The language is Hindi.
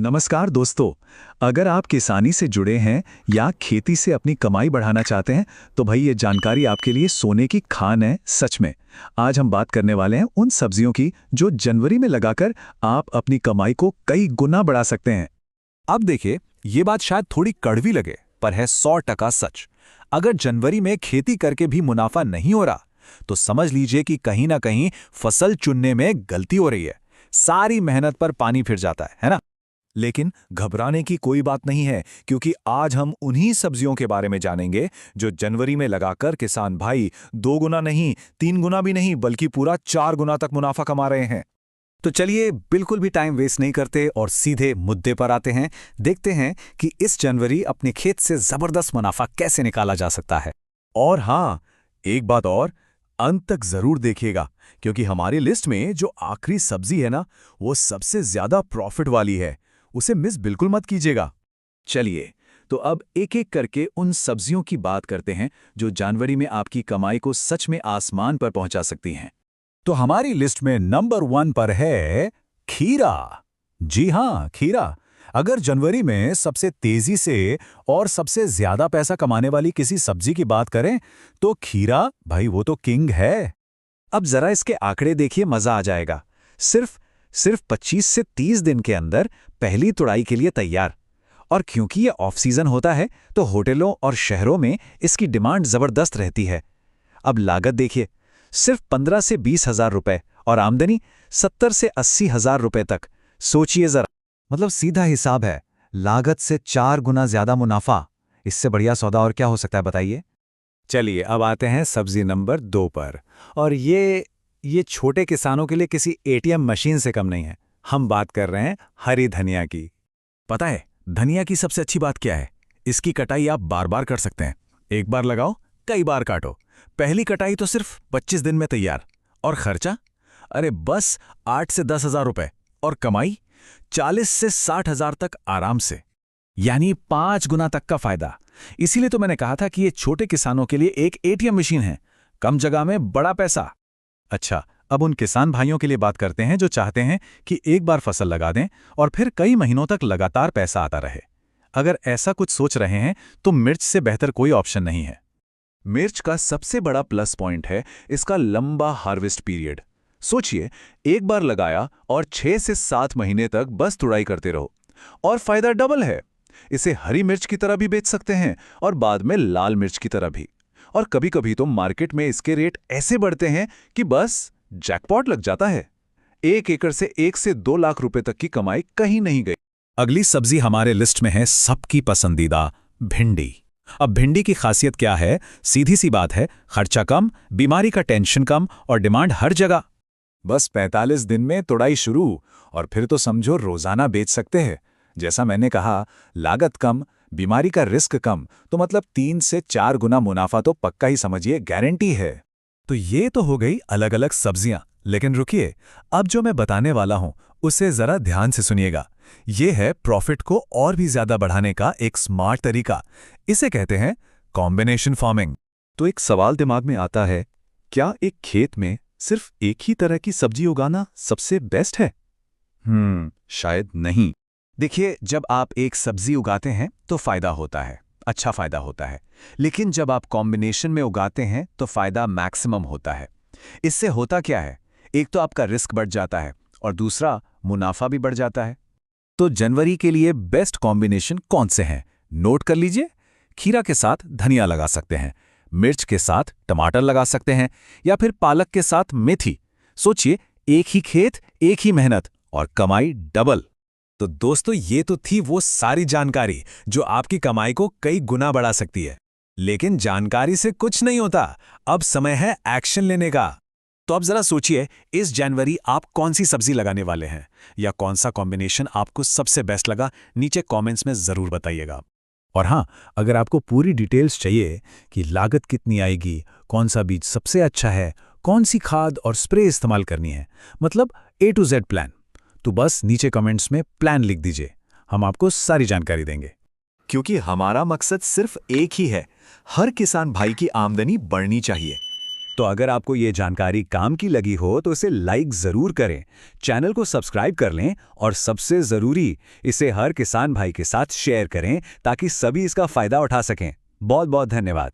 नमस्कार दोस्तों। अगर आप किसानी से जुड़े हैं या खेती से अपनी कमाई बढ़ाना चाहते हैं तो भाई ये जानकारी आपके लिए सोने की खान है सच में। आज हम बात करने वाले हैं उन सब्जियों की जो जनवरी में लगाकर आप अपनी कमाई को कई गुना बढ़ा सकते हैं। अब देखिए, ये बात शायद थोड़ी कड़वी लगे पर है 100% सच। अगर जनवरी में खेती करके भी मुनाफा नहीं हो रहा तो समझ लीजिए कि कहीं ना कहीं फसल चुनने में गलती हो रही है। सारी मेहनत पर पानी फिर जाता है ना। लेकिन घबराने की कोई बात नहीं है, क्योंकि आज हम उन्हीं सब्जियों के बारे में जानेंगे जो जनवरी में लगाकर किसान भाई 2 गुना नहीं, 3 गुना भी नहीं, बल्कि पूरा 4 गुना तक मुनाफा कमा रहे हैं। तो चलिए बिल्कुल भी टाइम वेस्ट नहीं करते और सीधे मुद्दे पर आते हैं। देखते हैं कि इस जनवरी अपने खेत से जबरदस्त मुनाफा कैसे निकाला जा सकता है। और हाँ, एक बात और, अंत तक जरूर देखिएगा, क्योंकि हमारी लिस्ट में जो आखिरी सब्जी है ना, वो सबसे ज्यादा प्रॉफिट वाली है। उसे मिस बिल्कुल मत कीजिएगा। चलिए तो अब एक एक करके उन सब्जियों की बात करते हैं जो जनवरी में आपकी कमाई को सच में आसमान पर पहुंचा सकती हैं। तो हमारी लिस्ट में नंबर 1 पर है खीरा। जी हाँ, खीरा। अगर जनवरी में सबसे तेजी से और सबसे ज्यादा पैसा कमाने वाली किसी सब्जी की बात करें तो खीरा भाई वो तो किंग है। अब जरा इसके आंकड़े देखिए, मजा आ जाएगा। सिर्फ 25 से 30 दिन के अंदर पहली तुड़ाई के लिए तैयार। और क्योंकि ये ऑफ सीजन होता है तो होटलों और शहरों में इसकी डिमांड जबरदस्त रहती है। अब लागत देखिए, सिर्फ 15 से 20 हजार रुपए और आमदनी 70 से 80 हजार रुपए तक। सोचिए जरा। मतलब सीधा हिसाब है, लागत से 4 गुना ज्यादा मुनाफा। इससे बढ़िया सौदा और क्या हो सकता है बताइए। चलिए अब आते हैं सब्जी नंबर 2 पर। और ये छोटे किसानों के लिए किसी एटीएम मशीन से कम नहीं है। हम बात कर रहे हैं हरी धनिया की। पता है धनिया की सबसे अच्छी बात क्या है? इसकी कटाई आप बार बार कर सकते हैं। एक बार लगाओ, कई बार काटो। पहली कटाई तो सिर्फ 25 दिन में तैयार। और खर्चा? अरे बस 8 से 10 हजार रुपए। और कमाई 40 से 60 हजार तक आराम से। यानी 5 गुना तक का फायदा। इसीलिए तो मैंने कहा था कि ये छोटे किसानों के लिए एक एटीएम मशीन है। कम जगह में बड़ा पैसा। अच्छा, अब उन किसान भाइयों के लिए बात करते हैं जो चाहते हैं कि एक बार फसल लगा दें और फिर कई महीनों तक लगातार पैसा आता रहे। अगर ऐसा कुछ सोच रहे हैं तो मिर्च से बेहतर कोई ऑप्शन नहीं है। मिर्च का सबसे बड़ा प्लस पॉइंट है इसका लंबा हार्वेस्ट पीरियड। सोचिए, एक बार लगाया और 6 से 7 महीने तक बस तुड़ाई करते रहो और फायदा डबल है। इसे हरी मिर्च की तरह भी बेच सकते हैं और बाद में लाल मिर्च की तरह भी। और कभी-कभी तो मार्केट में इसके रेट ऐसे बढ़ते हैं कि बस जैकपॉट लग जाता है। 1 एकड़ से 1 से 2 लाख रुपए तक की कमाई कहीं नहीं गई। अगली सब्जी हमारे लिस्ट में है सबकी पसंदीदा भिंडी। अब भिंडी की खासियत क्या है? सीधी सी बात है, खर्चा कम, बीमारी का टेंशन कम और डिमांड हर जगह। बस 45 दिन में तुड़ाई शुरू और फिर तो समझो रोजाना बेच सकते हैं। जैसा मैंने कहा, लागत कम, बीमारी का रिस्क कम, तो मतलब 3 से 4 गुना मुनाफा तो पक्का ही समझिए, गारंटी है। तो ये तो हो गई अलग अलग सब्जियां, लेकिन रुकिए, अब जो मैं बताने वाला हूं उसे जरा ध्यान से सुनिएगा। ये है प्रॉफिट को और भी ज्यादा बढ़ाने का एक स्मार्ट तरीका। इसे कहते हैं कॉम्बिनेशन फार्मिंग। तो एक सवाल दिमाग में आता है, क्या एक खेत में सिर्फ एक ही तरह की सब्जी उगाना सबसे बेस्ट है? शायद नहीं। देखिए, जब आप एक सब्जी उगाते हैं तो फायदा होता है, अच्छा फायदा होता है। लेकिन जब आप कॉम्बिनेशन में उगाते हैं तो फायदा मैक्सिमम होता है। इससे होता क्या है? एक तो आपका रिस्क बढ़ जाता है और दूसरा मुनाफा भी बढ़ जाता है। तो जनवरी के लिए बेस्ट कॉम्बिनेशन कौन से हैं? नोट कर लीजिए। खीरा के साथ धनिया लगा सकते हैं, मिर्च के साथ टमाटर लगा सकते हैं, या फिर पालक के साथ मेथी। सोचिए, एक ही खेत, एक ही मेहनत और कमाई डबल। तो दोस्तों, ये तो थी वो सारी जानकारी जो आपकी कमाई को कई गुना बढ़ा सकती है। लेकिन जानकारी से कुछ नहीं होता, अब समय है एक्शन लेने का। तो अब जरा सोचिए, इस जनवरी आप कौन सी सब्जी लगाने वाले हैं या कौन सा कॉम्बिनेशन आपको सबसे बेस्ट लगा? नीचे कमेंट्स में जरूर बताइएगा। और हाँ, अगर आपको पूरी डिटेल्स चाहिए कि लागत कितनी आएगी, कौन सा बीज सबसे अच्छा है, कौन सी खाद और स्प्रे इस्तेमाल करनी है, मतलब A to Z प्लान, तो बस नीचे कमेंट्स में प्लान लिख दीजिए। हम आपको सारी जानकारी देंगे। क्योंकि हमारा मकसद सिर्फ एक ही है, हर किसान भाई की आमदनी बढ़नी चाहिए। तो अगर आपको ये जानकारी काम की लगी हो तो इसे लाइक ज़रूर करें, चैनल को सब्सक्राइब कर लें और सबसे ज़रूरी, इसे हर किसान भाई के साथ शेयर करें ताकि सभी इसका फ़ायदा उठा सकें। बहुत बहुत धन्यवाद।